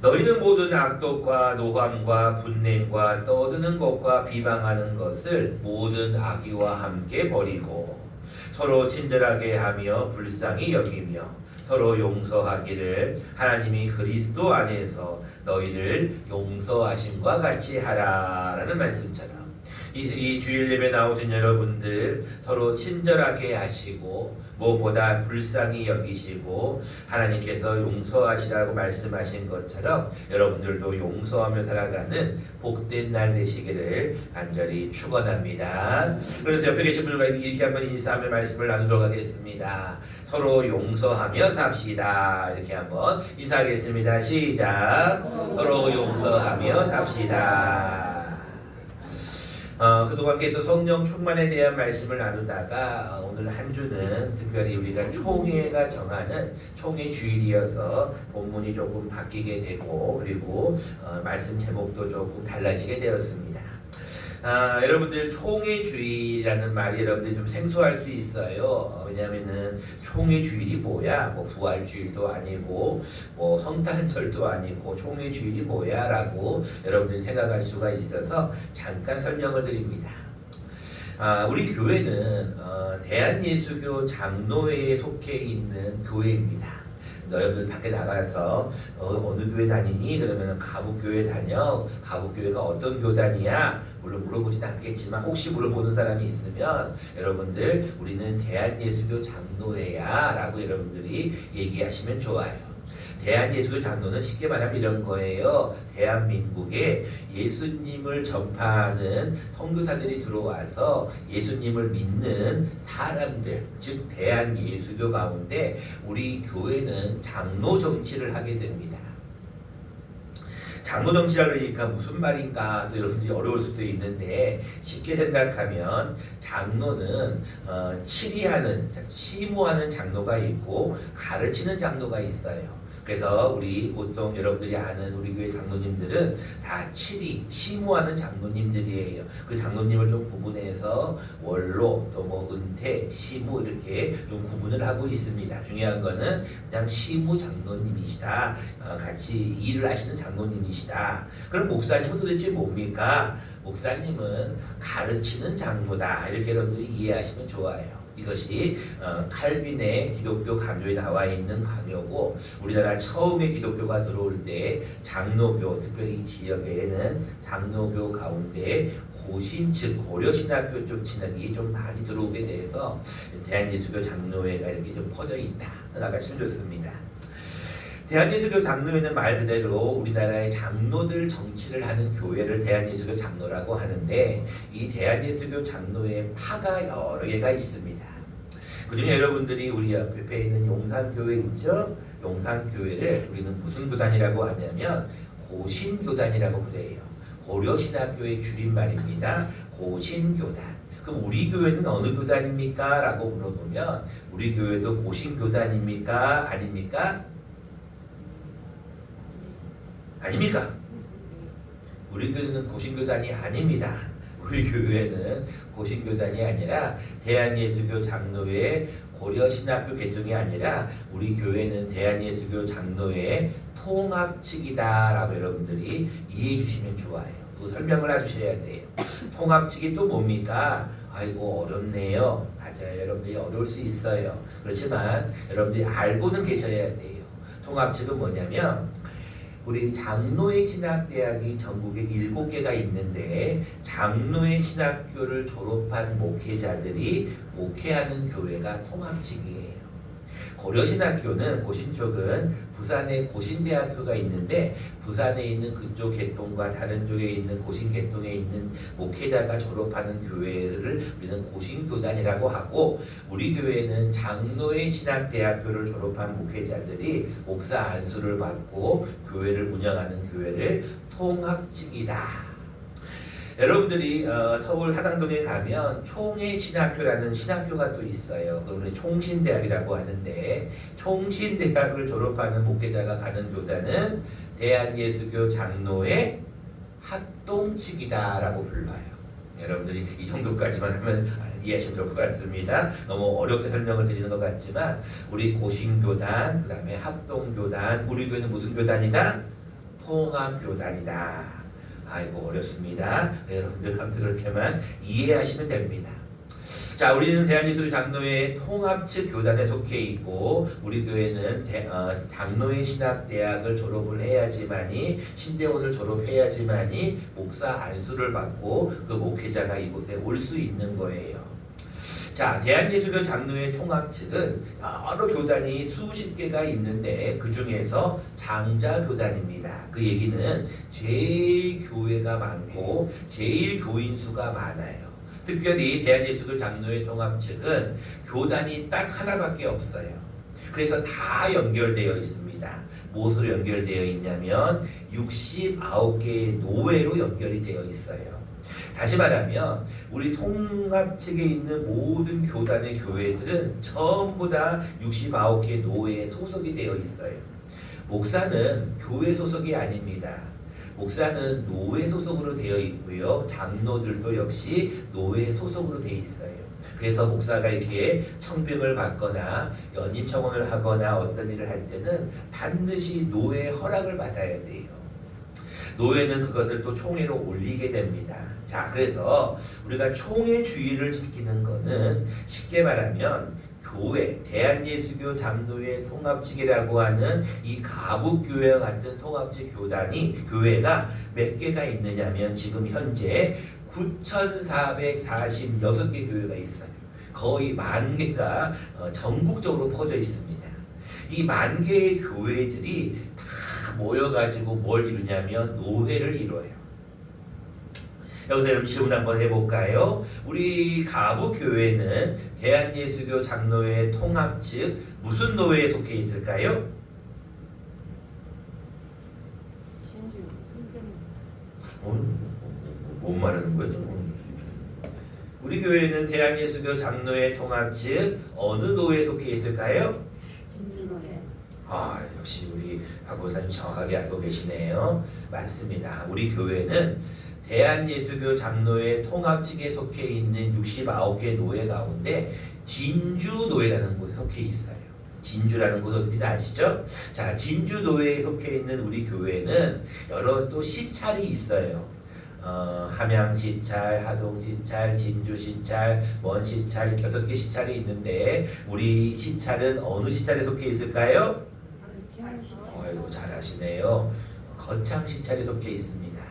너희는 모든 악독과 노함과 분냄과 떠드는 것과 비방하는 것을 모든 악의와 함께 버리고 서로 친절하게 하며 불쌍히 여기며 서로 용서하기를 하나님이 그리스도 안에서 너희를 용서하심과 같이 하라라는 말씀처럼 이 주일 예배 나오신 여러분들 서로 친절하게 하시고 무엇보다 불쌍히 여기시고 하나님께서 용서하시라고 말씀하신 것처럼 여러분들도 용서하며 살아가는 복된 날 되시기를 간절히 축원합니다. 그래서 옆에 계신 분들과 이렇게 한번 인사하며 말씀을 나누도록 하겠습니다. 서로 용서하며 삽시다. 이렇게 한번 인사하겠습니다. 시작. 서로 용서하며 삽시다. 그동안 계속 성령 충만에 대한 말씀을 나누다가 오늘 한 주는 특별히 우리가 총회가 정하는 총회 주일이어서 본문이 조금 바뀌게 되고 그리고 말씀 제목도 조금 달라지게 되었습니다. 여러분들 총회주일이라는 말이 여러분들이 좀 생소할 수 있어요. 왜냐하면은 총회주일이 뭐야? 뭐 부활주일도 아니고 뭐 성탄절도 아니고 총회주일이 뭐야? 라고 여러분들이 생각할 수가 있어서 잠깐 설명을 드립니다. 우리 교회는 대한예수교 장로회에 속해 있는 교회입니다. 너희들 밖에 나가서 어느 교회 다니니? 그러면 가북교회 다녀. 가북교회가 어떤 교단이야? 물론 물어보진 않겠지만 혹시 물어보는 사람이 있으면 여러분들 우리는 대한예수교 장로회야 라고 여러분들이 얘기하시면 좋아요. 대한예수교 장로는 쉽게 말하면 이런 거예요. 대한민국에 예수님을 전파하는 선교사들이 들어와서 예수님을 믿는 사람들, 즉 대한예수교 가운데 우리 교회는 장로 정치를 하게 됩니다. 장로 정치라 그러니까 무슨 말인가 또 여러분들이 어려울 수도 있는데 쉽게 생각하면 장로는 치리하는, 시무하는 장로가 있고 가르치는 장로가 있어요. 그래서 우리 보통 여러분들이 아는 우리 교회 장로님들은 다 시무하는 장로님들이에요. 그 장로님을 좀 구분해서 원로 또 뭐 은퇴, 시무 이렇게 좀 구분을 하고 있습니다. 중요한 거는 그냥 시무 장로님이시다. 같이 일을 하시는 장로님이시다. 그럼 목사님은 도대체 뭡니까? 목사님은 가르치는 장로다. 이렇게 여러분들이 이해하시면 좋아요. 이것이 칼빈의 기독교 강요에 나와 있는 강요고 우리나라 처음에 기독교가 들어올 때 장로교, 특별히 이 지역에는 장로교 가운데 고신 즉 고려신학교 쪽 진학이 좀 많이 들어오게 돼서 대한예수교 장로회가 이렇게 좀 퍼져 있다 생각하시면 좋습니다. 대한예수교 장로회는 말 그대로 우리나라의 장로들 정치를 하는 교회를 대한예수교 장로라고 하는데 이 대한예수교 장로회 파가 여러 개가 있습니다. 그중에 여러분들이 우리 옆에 있는 용산교회 있죠? 용산교회를 우리는 무슨 교단이라고 하냐면 고신교단이라고 그래요. 고려신학교의 줄임말입니다. 고신교단. 그럼 우리 교회는 어느 교단입니까? 라고 물어보면 우리 교회도 고신교단입니까? 아닙니까? 아닙니까? 우리 교회는 고신교단이 아닙니다. 우리 교회는 고신교단이 아니라 대한예수교 장로회 고려신학교 개통이 아니라 우리 교회는 대한예수교 장로회 통합측이다 라고 여러분들이 이해해 주시면 좋아요. 그거 설명을 해주셔야 돼요. 통합측이 또 뭡니까? 아이고 어렵네요. 맞아요. 여러분들이 어려울 수 있어요. 그렇지만 여러분들이 알고는 계셔야 돼요. 통합측은 뭐냐면 우리 장로의 신학대학이 전국에 7개가 있는데 장로의 신학교를 졸업한 목회자들이 목회하는 교회가 통합측이에요. 고려신학교는 고신 쪽은 부산에 고신대학교가 있는데 부산에 있는 그쪽 계통과 다른 쪽에 있는 고신 계통에 있는 목회자가 졸업하는 교회를 우리는 고신교단이라고 하고 우리 교회는 장로의 신학대학교를 졸업한 목회자들이 목사 안수를 받고 교회를 운영하는 교회를 통합측이다. 여러분들이 서울 사당동에 가면 총회신학교라는 신학교가 또 있어요. 그걸 총신대학이라고 하는데 총신대학을 졸업하는 목회자가 가는 교단은 대한예수교 장로회 합동측이다라고 불러요. 여러분들이 이 정도까지만 하면 이해하시면 좋을 것 같습니다. 너무 어렵게 설명을 드리는 것 같지만 우리 고신교단, 그 다음에 합동교단, 우리 교회는 무슨 교단이다? 통합교단이다. 아이고 어렵습니다. 네, 여러분들 아무튼 그렇게만 이해하시면 됩니다. 자, 우리는 대한예수교 장로회 통합측 교단에 속해 있고 우리 교회는 장로회 신학대학을 졸업을 해야지만이 신대원을 졸업해야지만이 목사 안수를 받고 그 목회자가 이곳에 올 수 있는 거예요. 자, 대한예수교 장로회 통합측은 여러 교단이 수십 개가 있는데 그 중에서 장자교단입니다. 그 얘기는 제일 교회가 많고 제일 교인 수가 많아요. 특별히 대한예수교 장로회 통합측은 교단이 딱 하나밖에 없어요. 그래서 다 연결되어 있습니다. 무엇으로 연결되어 있냐면 69개의 노회로 연결이 되어 있어요. 다시 말하면 우리 통합측에 있는 모든 교단의 교회들은 전부 다 69개 노회에 소속이 되어 있어요. 목사는 교회 소속이 아닙니다. 목사는 노회 소속으로 되어 있고요. 장로들도 역시 노회 소속으로 되어 있어요. 그래서 목사가 이렇게 청빙을 받거나 연임 청원을 하거나 어떤 일을 할 때는 반드시 노회 허락을 받아야 돼요. 노회는 그것을 또 총회로 올리게 됩니다. 자, 그래서 우리가 총회 주의를 지키는 것은 쉽게 말하면 교회, 대한예수교 장로회 통합측이라고 하는 이 가북교회와 같은 통합측 교회가 몇 개가 있느냐면 지금 현재 9,446개 교회가 있어요. 거의 10,000개가 전국적으로 퍼져 있습니다. 이 10,000개의 교회들이 다 모여가지고 뭘 이루냐면 노회를 이뤄요. 여기서 여러분 질문 한번 해볼까요? 우리 가북교회는 대한예수교 장로회 통합측 무슨 노회에 속해 있을까요? 뭔 말하는 거예요? 우리 교회는 대한예수교 장로회 통합측 어느 노회에 속해 있을까요? 역시 우리 박 권사님 정확하게 알고 계시네요. 맞습니다. 우리 교회는 대한예수교 장로회 통합측에 속해 있는 69개 노회 가운데 진주노회라는 곳에 속해 있어요. 진주라는 곳 어떻게 아시죠? 자, 진주노회에 속해 있는 우리 교회는 여러 또 시찰이 있어요. 함양시찰, 하동시찰, 진주시찰, 먼시찰 6개 시찰이 있는데 우리 시찰은 어느 시찰에 속해 있을까요? 아이고 잘하시네요. 거창시찰에 속해 있습니다.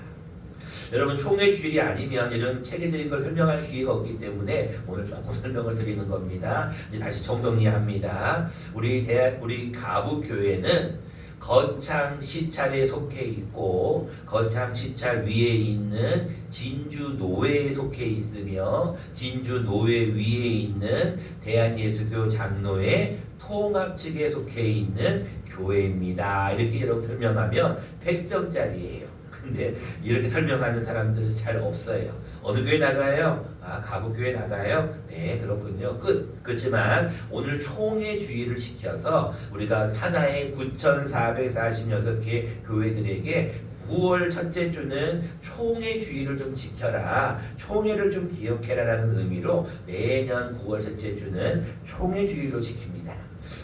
여러분 총회 주일이 아니면 이런 체계적인 걸 설명할 기회가 없기 때문에 오늘 조금 설명을 드리는 겁니다. 이제 다시 정정리합니다. 우리 가북교회는 거창 시찰에 속해 있고 거창 시찰 위에 있는 진주 노회에 속해 있으며 진주 노회 위에 있는 대한예수교 장로회 통합측에 속해 있는 교회입니다. 이렇게 여러분 설명하면 100점짜리예요. 근데 이렇게 설명하는 사람들은 잘 없어요. 어느 교회 나가요? 가북교회 나가요? 네, 그렇군요. 그렇지만 오늘 총회 주의를 시켜서 우리가 하나의 9,446개 교회들에게 9월 첫째 주는 총회 주의를 좀 지켜라. 총회를 좀 기억해라라는 의미로 매년 9월 첫째 주는 총회 주의로 지킵니다.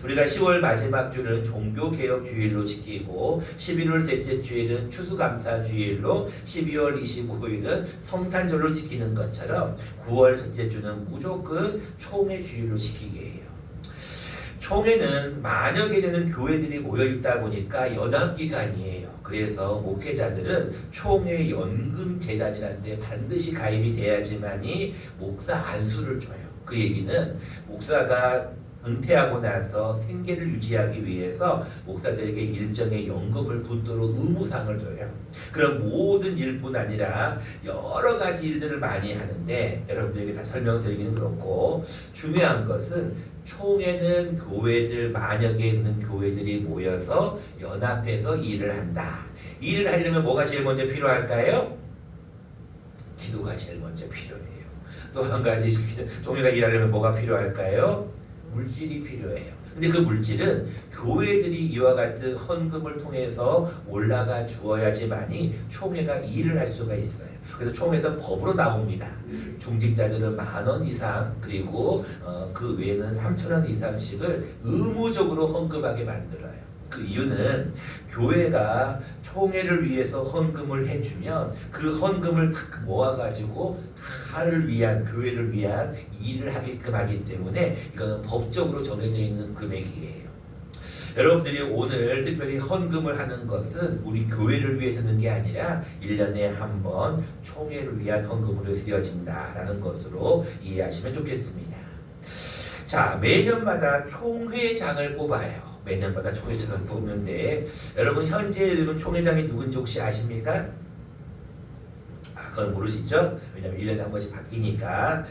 우리가 10월 마지막 주일은 종교개혁 주일로 지키고 11월 셋째 주일은 추수감사 주일로 12월 25일은 성탄절로 지키는 것처럼 9월 첫째 주는 무조건 총회 주일로 지키게 해요. 총회는 만여 개 되는 교회들이 모여있다 보니까 연합기관이에요. 그래서 목회자들은 총회 연금재단이라는 데 반드시 가입이 돼야지만이 목사 안수를 줘요. 그 얘기는 목사가 은퇴하고 나서 생계를 유지하기 위해서 목사들에게 일정의 연금을 붙도록 의무상을 둬요. 그런 모든 일뿐 아니라 여러 가지 일들을 많이 하는데 여러분들에게 다 설명드리기는 그렇고 중요한 것은 총회는 교회들 만여 개 있는 교회들이 모여서 연합해서 일을 한다. 일을 하려면 뭐가 제일 먼저 필요할까요? 기도가 제일 먼저 필요해요. 또 한 가지 총회가 일하려면 뭐가 필요할까요? 물질이 필요해요. 근데 그 물질은 교회들이 이와 같은 헌금을 통해서 올라가 주어야지만이 총회가 일을 할 수가 있어요. 그래서 총회에서 법으로 나옵니다. 중직자들은 10,000원 이상 그리고 그 외에는 3,000원 이상씩을 의무적으로 헌금하게 만들어요. 그 이유는 교회가 총회를 위해서 헌금을 해주면 그 헌금을 딱 모아가지고 하를 위한, 교회를 위한 일을 하게끔 하기 때문에 이거는 법적으로 정해져 있는 금액이에요. 여러분들이 오늘 특별히 헌금을 하는 것은 우리 교회를 위해 쓰는 게 아니라 1년에 한 번 총회를 위한 헌금으로 쓰여진다라는 것으로 이해하시면 좋겠습니다. 자, 매년마다 총회장을 뽑아요. 매년마다 총회장을 뽑는데 여러분 현재 여러분 총회장이 누군지 혹시 아십니까? 그건 모르시죠? 왜냐면 1년에 한 번씩 바뀌니까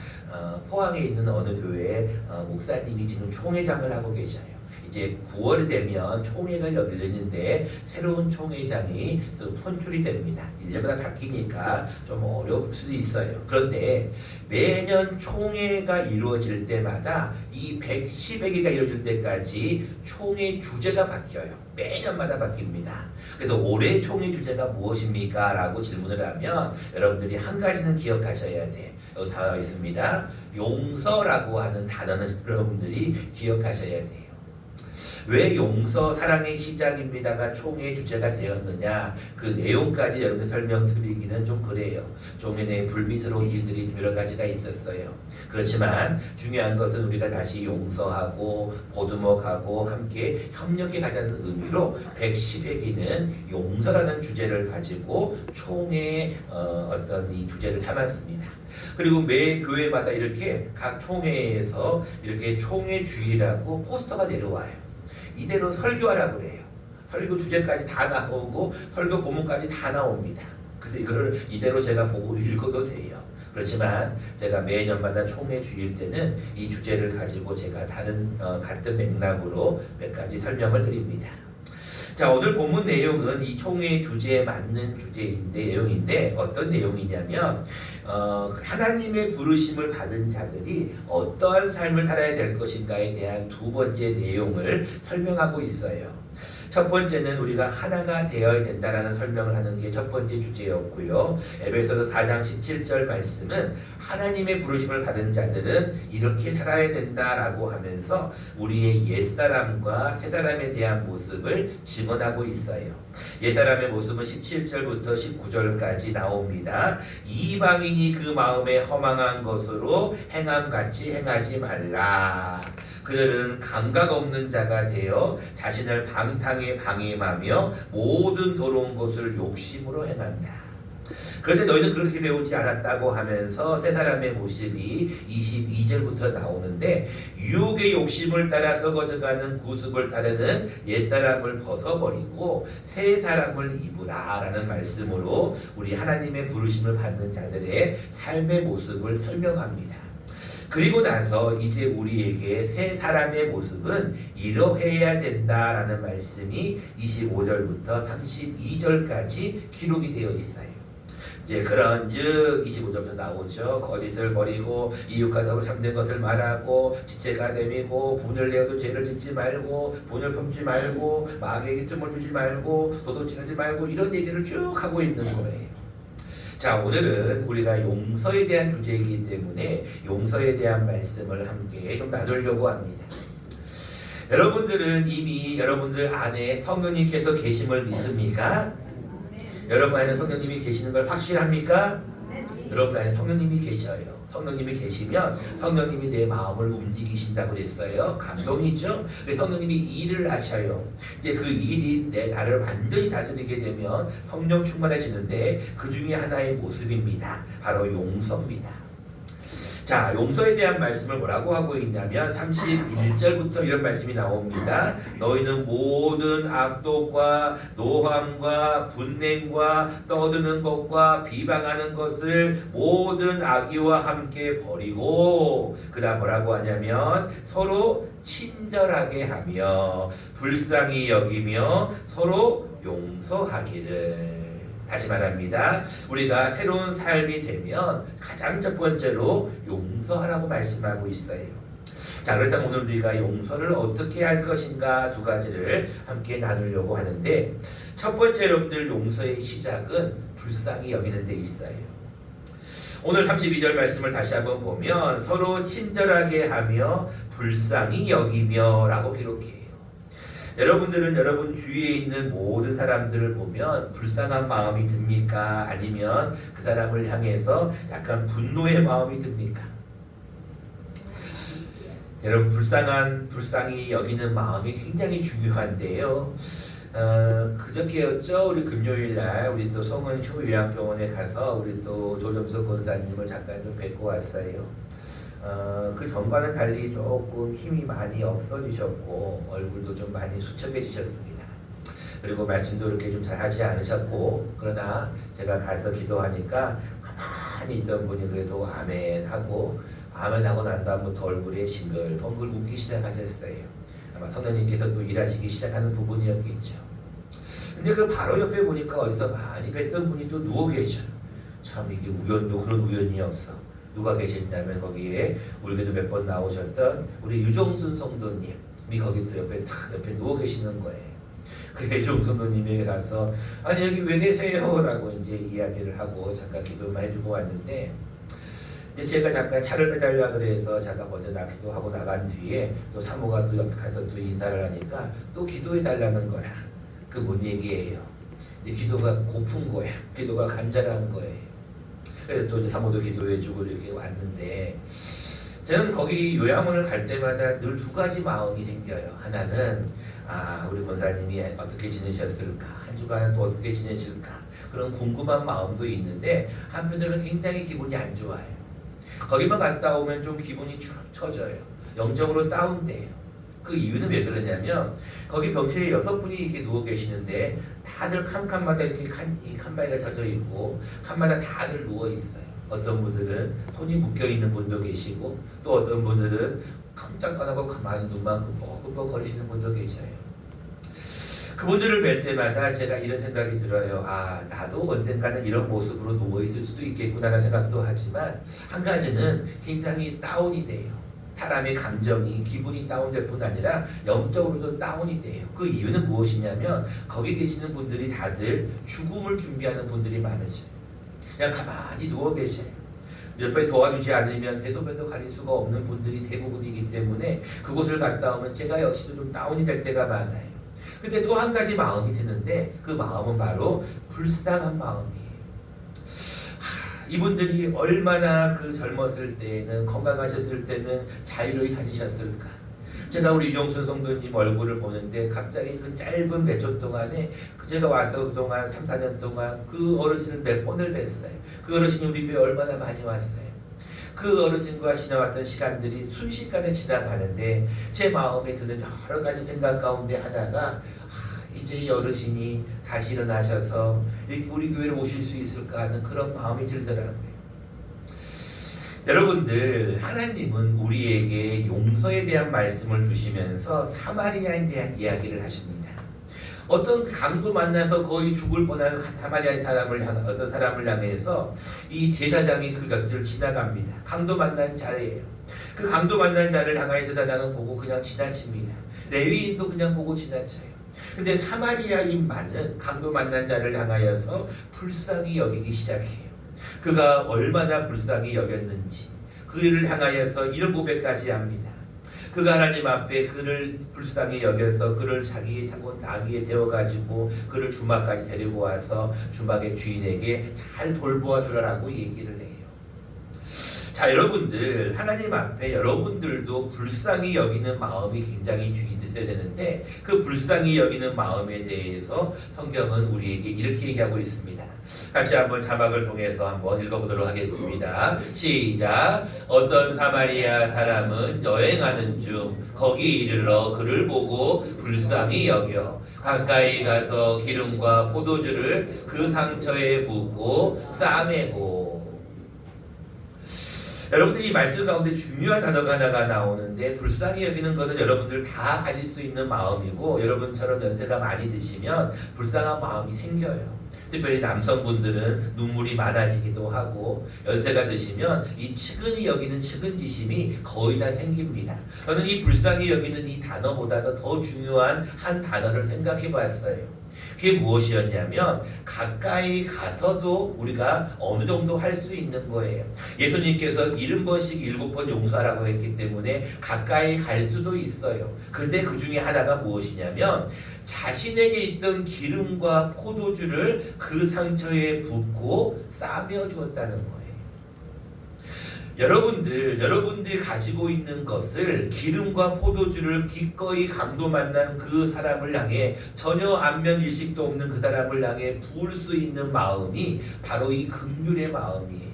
포항에 있는 어느 교회 목사님이 지금 총회장을 하고 계셔요. 이제 9월이 되면 총회가 열리는데 새로운 총회장이 선출이 됩니다. 1년마다 바뀌니까 좀 어려울 수도 있어요. 그런데 매년 총회가 이루어질 때마다 이 110회기가 이루어질 때까지 총회 주제가 바뀌어요. 매년마다 바뀝니다. 그래서 올해 총회 주제가 무엇입니까? 라고 질문을 하면 여러분들이 한 가지는 기억하셔야 돼. 여기 나와 있습니다. 용서라고 하는 단어는 여러분들이 기억하셔야 돼요. 왜 용서 사랑의 시작입니다가 총회의 주제가 되었느냐, 그 내용까지 여러분들 설명드리기는 좀 그래요. 총회 내에 불미스러운 일들이 좀 여러 가지가 있었어요. 그렇지만 중요한 것은 우리가 다시 용서하고 보듬어가고 함께 협력해 가자는 의미로 110회기는 용서라는 주제를 가지고 총회의 어떤 이 주제를 삼았습니다. 그리고 매 교회마다 이렇게 각 총회에서 이렇게 총회 주일이라고 포스터가 내려와요. 이대로 설교하라고 그래요. 설교 주제까지 다 나오고 설교 본문까지 다 나옵니다. 그래서 이거를 이대로 제가 보고 읽어도 돼요. 그렇지만 제가 매년마다 총회 주일 때는 이 주제를 가지고 제가 다른 같은 맥락으로 몇 가지 설명을 드립니다. 자, 오늘 본문 내용은 이 총회 주제에 맞는 내용인데 어떤 내용이냐면 하나님의 부르심을 받은 자들이 어떠한 삶을 살아야 될 것인가에 대한 두 번째 내용을 설명하고 있어요. 첫 번째는 우리가 하나가 되어야 된다라는 설명을 하는 게 첫 번째 주제였고요. 에베소서 4장 17절 말씀은 하나님의 부르심을 받은 자들은 이렇게 살아야 된다라고 하면서 우리의 옛사람과 새사람에 대한 모습을 증언하고 있어요. 옛사람의 모습은 17절부터 19절까지 나옵니다. 이방인이 그 마음에 허망한 것으로 행함같이 행하지 말라. 그들은 감각 없는 자가 되어 자신을 방탕에 방임하며 모든 더러운 것을 욕심으로 행한다. 그런데 너희는 그렇게 배우지 않았다고 하면서 새 사람의 모습이 22절부터 나오는데 유혹의 욕심을 따라서 거져가는 구습을 따르는 옛사람을 벗어버리고 새 사람을 입으라 라는 말씀으로 우리 하나님의 부르심을 받는 자들의 삶의 모습을 설명합니다. 그리고 나서 이제 우리에게 새 사람의 모습은 이러해야 된다라는 말씀이 25절부터 32절까지 기록이 되어 있어요. 이제 그런즉 25절부터 나오죠. 거짓을 버리고 이웃과 더불어 참된 것을 말하고 지체가 내미고 분을 내어도 죄를 짓지 말고 분을 품지 말고 마귀에게 틈을 주지 말고 도둑질하지 말고 이런 얘기를 쭉 하고 있는 거예요. 자, 오늘은 우리가 용서에 대한 주제이기 때문에 용서에 대한 말씀을 함께 좀 나누려고 합니다. 여러분들은 이미 여러분들 안에 성령님께서 계심을 믿습니까? 여러분 안에 성령님이 계시는 걸 확실합니까? 여러분 안에 성령님이 계셔요. 성령님이 계시면 성령님이 내 마음을 움직이신다고 그랬어요. 감동이죠? 성령님이 일을 하셔요. 이제 그 일이 나를 완전히 다스리게 되면 성령 충만해지는데 그 중에 하나의 모습입니다. 바로 용서입니다. 자, 용서에 대한 말씀을 뭐라고 하고 있냐면 31절부터 이런 말씀이 나옵니다. 너희는 모든 악독과 노함과 분냉과 떠드는 것과 비방하는 것을 모든 악의와 함께 버리고 그 다음 뭐라고 하냐면 서로 친절하게 하며 불쌍히 여기며 서로 용서하기를. 다시 말합니다. 우리가 새로운 삶이 되면 가장 첫 번째로 용서하라고 말씀하고 있어요. 자, 그렇다면 오늘 우리가 용서를 어떻게 할 것인가 두 가지를 함께 나누려고 하는데 첫 번째 여러분들 용서의 시작은 불쌍히 여기는 데 있어요. 오늘 32절 말씀을 다시 한번 보면 서로 친절하게 하며 불쌍히 여기며 라고 기록해요. 여러분들은 여러분 주위에 있는 모든 사람들을 보면 불쌍한 마음이 듭니까? 아니면 그 사람을 향해서 약간 분노의 마음이 듭니까? 여러분 불쌍히 여기는 마음이 굉장히 중요한데요. 그저께였죠. 우리 금요일날 우리 또 송은효 요양병원에 가서 우리 또 조점석 권사님을 잠깐 좀 뵙고 왔어요. 그 전과는 달리 조금 힘이 많이 없어지셨고 얼굴도 좀 많이 수척해지셨습니다. 그리고 말씀도 이렇게 좀 잘하지 않으셨고, 그러나 제가 가서 기도하니까 가만히 있던 분이 그래도 아멘 하고 난 다음부터 얼굴에 싱글벙글 웃기 시작하셨어요. 아마 성령님께서 또 일하시기 시작하는 부분이었겠죠. 근데 그 바로 옆에 보니까 어디서 많이 뵀던 분이 또 누워 계셔. 참 이게 우연도 그런 우연이 없어. 누가 계셨냐면 거기에 우리에도 몇 번 나오셨던 우리 유종순 성도님이 거기 또 옆에 누워 계시는 거예요. 그 유종순 성도님에게 가서 아니 여기 왜 계세요? 라고 이제 이야기를 하고 잠깐 기도만 해주고 왔는데, 이제 제가 잠깐 차를 빼달라 그래서 잠깐 먼저 기도하고 나간 뒤에 또 사모가 또 옆에 가서 또 인사를 하니까 또 기도해 달라는 거라. 그 뭔 얘기예요? 이제 기도가 고픈 거야. 기도가 간절한 거예요. 그래서 또 이제 사모도 기도해주고 이렇게 왔는데, 저는 거기 요양원을 갈 때마다 늘 두 가지 마음이 생겨요. 하나는 우리 권사님이 어떻게 지내셨을까, 한 주간은 또 어떻게 지내실까, 그런 궁금한 마음도 있는데 한편으로는 굉장히 기분이 안 좋아요. 거기만 갔다 오면 좀 기분이 축 처져요. 영적으로 다운돼요. 그 이유는 왜 그러냐면 거기 병실에 6분이 이렇게 누워 계시는데 다들 칸마다 이렇게 칸바위가 젖어 있고 칸마다 다들 누워 있어요. 어떤 분들은 손이 묶여 있는 분도 계시고 또 어떤 분들은 깜짝 안 하고 가만히 눈만 끔뻑끔뻑 거리시는 분도 계셔요. 그분들을 뵐 때마다 제가 이런 생각이 들어요. 나도 언젠가는 이런 모습으로 누워 있을 수도 있겠구나라는 생각도 하지만, 한 가지는 굉장히 다운이 돼요. 사람의 감정이, 기분이 다운될 뿐 아니라 영적으로도 다운이 돼요. 그 이유는 무엇이냐면 거기 계시는 분들이 다들 죽음을 준비하는 분들이 많으셔요. 그냥 가만히 누워 계셔요. 옆에 도와주지 않으면 대소변도 가릴 수가 없는 분들이 대부분이기 때문에 그곳을 갔다 오면 제가 역시도 좀 다운이 될 때가 많아요. 근데 또 한 가지 마음이 드는데 그 마음은 바로 불쌍한 마음이에요. 이분들이 얼마나 그 젊었을 때는, 건강하셨을 때는 자유로이 다니셨을까. 제가 우리 유종순 성도님 얼굴을 보는데 갑자기 그 짧은 몇 초 동안에 제가 와서 그동안 3, 4년 동안 그 어르신을 몇 번을 뵀어요. 그 어르신이 우리 교회 얼마나 많이 왔어요. 그 어르신과 지나왔던 시간들이 순식간에 지나가는데 제 마음에 드는 여러 가지 생각 가운데 하나가 이제 이 어르신이 다시 일어나셔서 이렇게 우리 교회를 오실 수 있을까 하는 그런 마음이 들더라고요. 여러분들, 하나님은 우리에게 용서에 대한 말씀을 주시면서 사마리아에 대한 이야기를 하십니다. 어떤 강도 만나서 거의 죽을 뻔한 사마리아 어떤 사람을 향해서 이 제사장이 그 곁을 지나갑니다. 강도 만난 자예요. 그 강도 만난 자를 향하여 제사장은 보고 그냥 지나칩니다. 레위인도 그냥 보고 지나쳐요. 근데 사마리아인만은 강도 만난 자를 향하여서 불쌍히 여기기 시작해요. 그가 얼마나 불쌍히 여겼는지 그를 향하여서 이런 고백까지 합니다. 그가 하나님 앞에 그를 불쌍히 여겨서 그를 자기의 타고 나귀에 태워가지고 그를 주막까지 데리고 와서 주막의 주인에게 잘 돌보아 주라라고 얘기를 해요. 자, 여러분들, 하나님 앞에 여러분들도 불쌍히 여기는 마음이 굉장히 있어야 되는데 그 불쌍히 여기는 마음에 대해서 성경은 우리에게 이렇게 얘기하고 있습니다. 같이 한번 자막을 통해서 한번 읽어보도록 하겠습니다. 시작. 어떤 사마리아 사람은 여행하는 중 거기 이르러 그를 보고 불쌍히 여겨 가까이 가서 기름과 포도주를 그 상처에 붓고 싸매고. 여러분들이 이 말씀 가운데 중요한 단어가 하나가 나오는데, 불쌍히 여기는 것은 여러분들 다 가질 수 있는 마음이고, 여러분처럼 연세가 많이 드시면 불쌍한 마음이 생겨요. 특별히 남성분들은 눈물이 많아지기도 하고, 연세가 드시면 이 측은히 여기는 측은지심이 거의 다 생깁니다. 저는 이 불쌍히 여기는 이 단어보다도 더 중요한 한 단어를 생각해 봤어요. 그게 무엇이었냐면 가까이 가서도 우리가 어느 정도 할 수 있는 거예요. 예수님께서 70번씩 7번 용서하라고 했기 때문에 가까이 갈 수도 있어요. 근데 그 중에 하나가 무엇이냐면 자신에게 있던 기름과 포도주를 그 상처에 붓고 싸매어 주었다는 거예요. 여러분들이 가지고 있는 것을 기름과 포도주를 기꺼이 강도 만난 그 사람을 향해 전혀 안면 일식도 없는 그 사람을 향해 부을 수 있는 마음이 바로 이 긍휼의 마음이에요.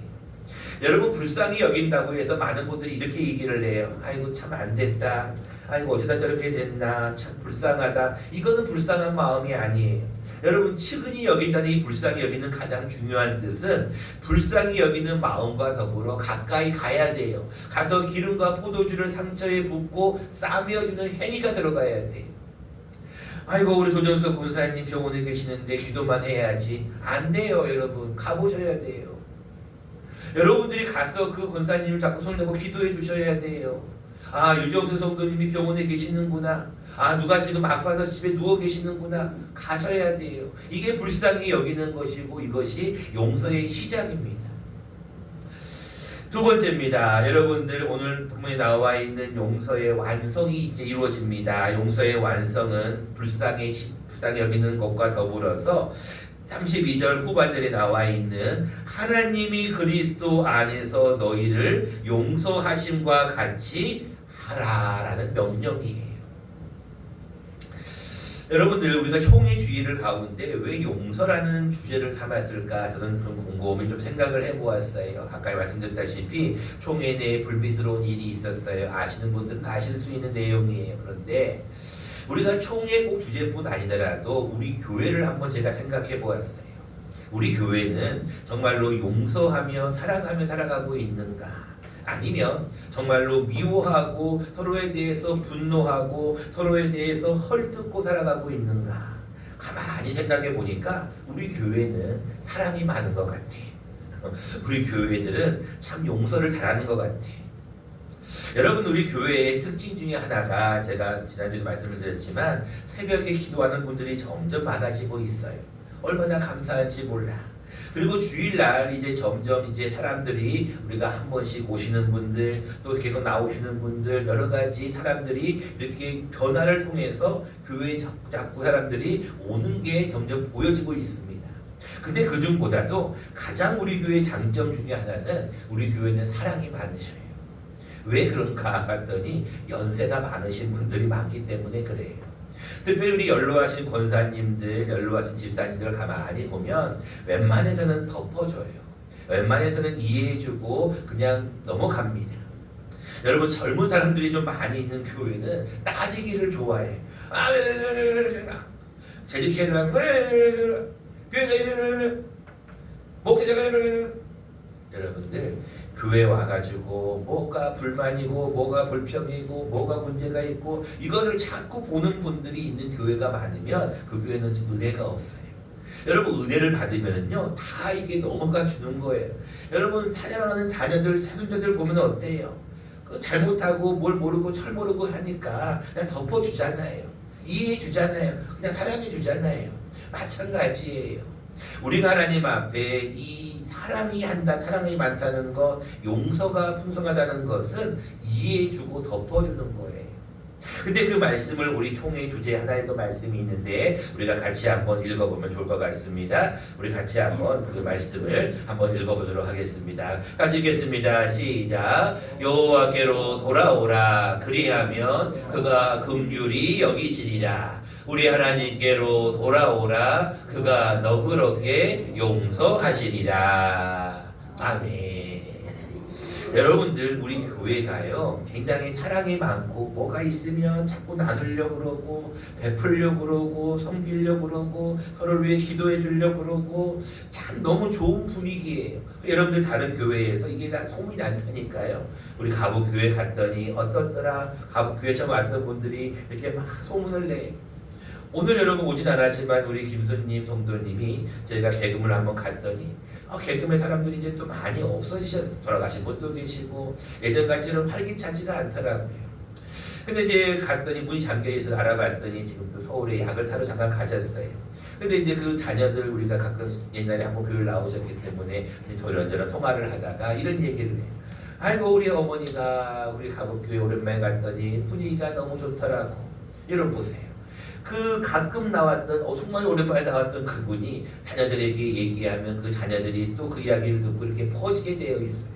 여러분 불쌍히 여긴다고 해서 많은 분들이 이렇게 얘기를 해요. 아이고 참 안 됐다. 아이고 어쩌다 저렇게 됐나. 참 불쌍하다. 이거는 불쌍한 마음이 아니에요. 여러분 측은히 여긴다는 이 불쌍히 여기는 가장 중요한 뜻은 불쌍히 여기는 마음과 더불어 가까이 가야 돼요. 가서 기름과 포도주를 상처에 붓고 싸매어주는 행위가 들어가야 돼요. 아이고 우리 조정석 권사님 병원에 계시는데 기도만 해야지. 안 돼요 여러분. 가보셔야 돼요. 여러분들이 가서 그 권사님을 자꾸 손내고 기도해 주셔야 돼요. 아 유정수 성도님이 병원에 계시는구나. 아 누가 지금 아파서 집에 누워 계시는구나. 가셔야 돼요. 이게 불쌍히 여기는 것이고 이것이 용서의 시작입니다. 두 번째입니다. 여러분들 오늘 본문에 나와 있는 용서의 완성이 이제 이루어집니다. 용서의 완성은 불쌍히 여기는 것과 더불어서 32절 후반절에 나와 있는 하나님이 그리스도 안에서 너희를 용서하심과 같이 하라라는 명령이에요. 여러분들 우리가 총의 주의를 가운데 왜 용서라는 주제를 삼았을까 저는 그런 곰곰이 좀 생각을 해보았어요. 아까 말씀드렸다시피 총회 내에 불미스러운 일이 있었어요. 아시는 분들은 아실 수 있는 내용이에요. 그런데 우리가 총회 꼭 주제뿐 아니더라도 우리 교회를 한번 제가 생각해 보았어요. 우리 교회는 정말로 용서하며 사랑하며 살아가고 있는가? 아니면 정말로 미워하고 서로에 대해서 분노하고 서로에 대해서 헐뜯고 살아가고 있는가? 가만히 생각해 보니까 우리 교회는 사랑이 많은 것 같아. 우리 교회들은 참 용서를 잘하는 것 같아. 여러분 우리 교회의 특징 중에 하나가 제가 지난주에 말씀을 드렸지만 새벽에 기도하는 분들이 점점 많아지고 있어요. 얼마나 감사한지 몰라. 그리고 주일날 이제 점점 이제 사람들이 우리가 한 번씩 오시는 분들 또 계속 나오시는 분들 여러 가지 사람들이 이렇게 변화를 통해서 교회에 자꾸 사람들이 오는 게 점점 보여지고 있습니다. 근데 그 중보다도 가장 우리 교회의 장점 중에 하나는 우리 교회는 사랑이 많으셔요. 왜 그런가 봤더니 연세가 많으신 분들이 많기 때문에 그래요. 특별히 우리 연로하신 권사님들, 연로하신 집사님들을 가만히 보면 웬만해서는 덮어줘요. 웬만해서는 이해해주고 그냥 넘어갑니다. 여러분 젊은 사람들이 좀 많이 있는 교회는 따지기를 좋아해. 재직회를 하면 여러분들 교회 와가지고 뭐가 불만이고 뭐가 불평이고 뭐가 문제가 있고 이거를 자꾸 보는 분들이 있는 교회가 많으면 그 교회는 좀 은혜가 없어요. 여러분 은혜를 받으면은요 다 이게 넘어가 주는 거예요. 여러분 사랑하는 자녀들 사손자들 보면 어때요? 그 잘못하고 뭘 모르고 철 모르고 하니까 그냥 덮어주잖아요. 이해해 주잖아요. 그냥 사랑해 주잖아요. 마찬가지예요. 우리가 하나님 앞에 이 사랑이 많다는 것, 용서가 풍성하다는 것은 이해해주고 덮어주는 거예요. 근데 그 말씀을 우리 총회 주제 하나에 더 말씀이 있는데 우리가 같이 한번 읽어보면 좋을 것 같습니다. 우리 같이 한번 그 말씀을 한번 읽어보도록 하겠습니다. 같이 읽겠습니다. 시작. 여호와께로 돌아오라. 그리하면 그가 긍휼히 여기시리라. 우리 하나님께로 돌아오라. 그가 너그럽게 용서하시리라. 아멘. 여러분들 우리 교회가요 굉장히 사랑이 많고 뭐가 있으면 자꾸 나누려고 그러고 베풀려고 그러고 섬기려고 그러고 서로를 위해 기도해 주려고 그러고 참 너무 좋은 분위기예요. 여러분들 다른 교회에서 이게 다 소문이 난다니까요. 우리 가북교회 갔더니 어떻더라. 가북교회 처음 왔던 분들이 이렇게 막 소문을 내. 오늘 여러분 오진 않았지만 우리 김수님 성도님이 저희가 개금을 한번 갔더니 개금의 사람들이 이제 또 많이 없어지셨어요. 돌아가신 분도 계시고 예전같이는 활기차지가 않더라고요. 근데 이제 갔더니 문이 잠겨있어서 알아봤더니 지금 또 서울에 약을 타러 잠깐 가셨어요. 근데 이제 그 자녀들 우리가 가끔 옛날에 한번 교회를 나오셨기 때문에 이런저런 통화를 하다가 이런 얘기를 해요. 아이고 우리 어머니가 우리 가복교회 오랜만에 갔더니 분위기가 너무 좋더라고. 여러분 보세요. 그 가끔 나왔던 정말 오랜만에 나왔던 그분이 자녀들에게 얘기하면 그 자녀들이 또 그 이야기를 듣고 이렇게 퍼지게 되어 있어요.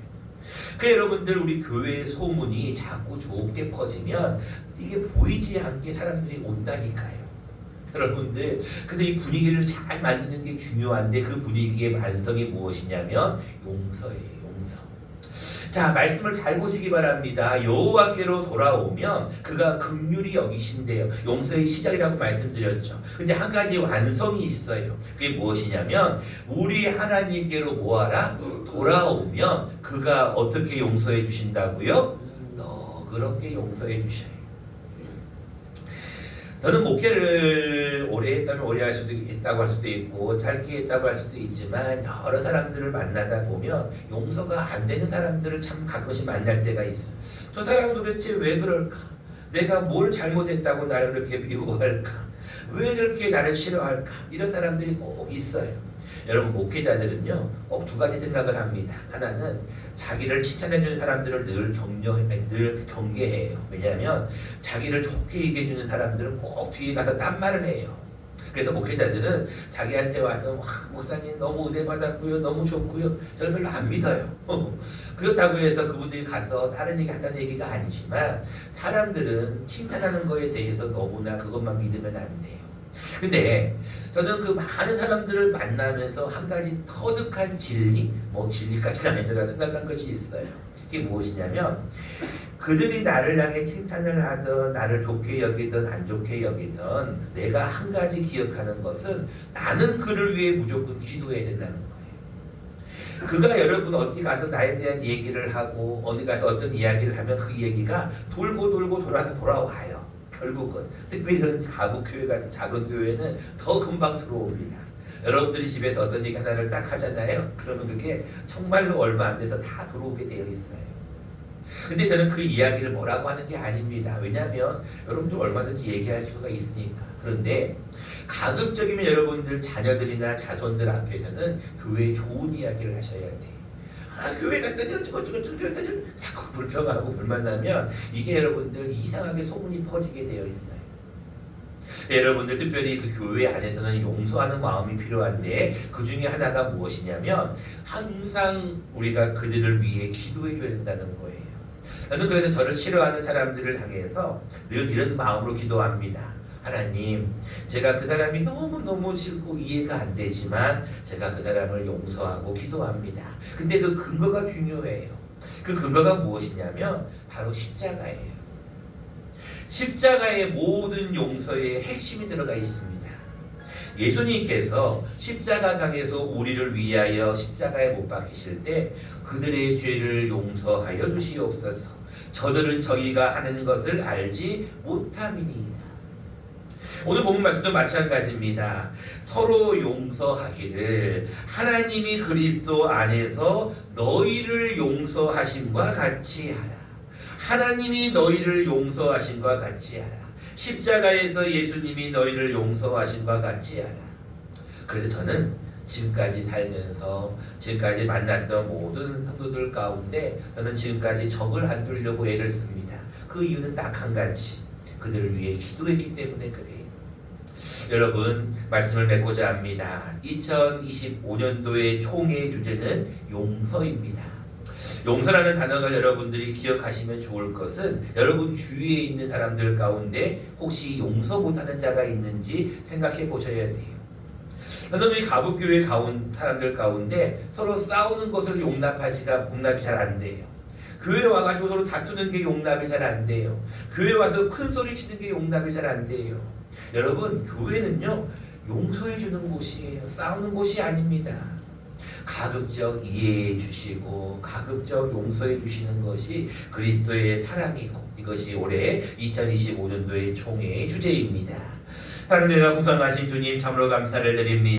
그 여러분들 우리 교회의 소문이 자꾸 좋게 퍼지면 이게 보이지 않게 사람들이 온다니까요. 여러분들 근데 이 분위기를 잘 만드는 게 중요한데 그 분위기의 반성이 무엇이냐면 용서예요. 용서. 자, 말씀을 잘 보시기 바랍니다. 여호와께로 돌아오면 그가 긍휼히 여기신대요. 용서의 시작이라고 말씀드렸죠. 근데 한 가지 완성이 있어요. 그게 무엇이냐면 우리 하나님께로 뭐하라? 돌아오면 그가 어떻게 용서해 주신다고요? 너그럽게 용서해 주셔요. 저는 목회를 오래 했다면 오래 할 수도 있다고 할 수도 있고 짧게 했다고 할 수도 있지만 여러 사람들을 만나다 보면 용서가 안 되는 사람들을 참 가끔씩 만날 때가 있어요. 저 사람 도대체 왜 그럴까? 내가 뭘 잘못했다고 나를 그렇게 미워할까? 왜 그렇게 나를 싫어할까? 이런 사람들이 꼭 있어요. 여러분 목회자들은요 꼭 두 가지 생각을 합니다. 하나는 자기를 칭찬해주는 사람들을 늘 경계해요. 왜냐하면 자기를 좋게 얘기해주는 사람들은 꼭 뒤에 가서 딴 말을 해요. 그래서 목회자들은 자기한테 와서 목사님 너무 은혜 받았고요, 너무 좋고요, 저를 별로 안 믿어요. 그렇다고 해서 그분들이 가서 다른 얘기 한다는 얘기가 아니지만 사람들은 칭찬하는 거에 대해서 너무나 그것만 믿으면 안 돼요. 근데 저는 그 많은 사람들을 만나면서 한 가지 터득한 진리, 진리까지는 아니더라도 생각한 것이 있어요. 이게 무엇이냐면 그들이 나를 향해 칭찬을 하든 나를 좋게 여기든 안 좋게 여기든 내가 한 가지 기억하는 것은 나는 그를 위해 무조건 기도해야 된다는 거예요. 그가 여러분 어디 가서 나에 대한 얘기를 하고 어디 가서 어떤 이야기를 하면 그 얘기가 돌고 돌아서 돌아와요. 결국은 특별히 이런 가복교회 같은 작은 교회는 더 금방 들어옵니다. 여러분들이 집에서 어떤 얘기 하나를 딱 하잖아요. 그러면 그게 정말로 얼마 안 돼서 다 들어오게 되어 있어요. 근데 저는 그 이야기를 뭐라고 하는 게 아닙니다. 왜냐하면 여러분들 얼마든지 얘기할 수가 있으니까. 그런데 가급적이면 여러분들 자녀들이나 자손들 앞에서는 교회에 좋은 이야기를 하셔야 돼요. 교회 갔더니 어쩌고 그랬더니 자꾸 불평하고 불만나면 이게 여러분들 이상하게 소문이 퍼지게 되어 있어요. 여러분들 특별히 그 교회 안에서는 용서하는 마음이 필요한데 그 중에 하나가 무엇이냐면 항상 우리가 그들을 위해 기도해 줘야 된다는 거예요. 저는 그래서 저를 싫어하는 사람들을 향해서 늘 이런 마음으로 기도합니다. 하나님, 제가 그 사람이 너무너무 싫고 이해가 안 되지만 제가 그 사람을 용서하고 기도합니다. 근데 그 근거가 중요해요. 그 근거가 무엇이냐면 바로 십자가예요. 십자가의 모든 용서의 핵심이 들어가 있습니다. 예수님께서 십자가상에서 우리를 위하여 십자가에 못 박히실 때 그들의 죄를 용서하여 주시옵소서. 저들은 저희가 하는 것을 알지 못함이니이다. 오늘 본문 말씀도 마찬가지입니다. 서로 용서하기를 하나님이 그리스도 안에서 너희를 용서하심과 같이 하라. 하나님이 너희를 용서하심과 같이 하라. 십자가에서 예수님이 너희를 용서하심과 같이 하라. 그래서 저는 지금까지 살면서 지금까지 만났던 모든 성도들 가운데 저는 지금까지 적을 안 두려고 애를 씁니다. 그 이유는 딱 한 가지. 그들을 위해 기도했기 때문에 그래요. 여러분 말씀을 맺고자 합니다. 2025년도의 총회 주제는 용서입니다. 용서라는 단어를 여러분들이 기억하시면 좋을 것은 여러분 주위에 있는 사람들 가운데 혹시 용서 못하는 자가 있는지 생각해 보셔야 돼요. 저는 우리 가복교회 사람들 가운데 서로 싸우는 것을 용납이 잘 안 돼요. 교회 와가지고 서로 다투는 게 용납이 잘 안 돼요. 교회 와서 큰 소리 치는 게 용납이 잘 안 돼요. 여러분 교회는요 용서해 주는 곳이에요. 싸우는 곳이 아닙니다. 가급적 이해해 주시고 가급적 용서해 주시는 것이 그리스도의 사랑이고 이것이 올해 2025년도의 총회의 주제입니다. 사랑과 풍성하신 주님 참으로 감사를 드립니다.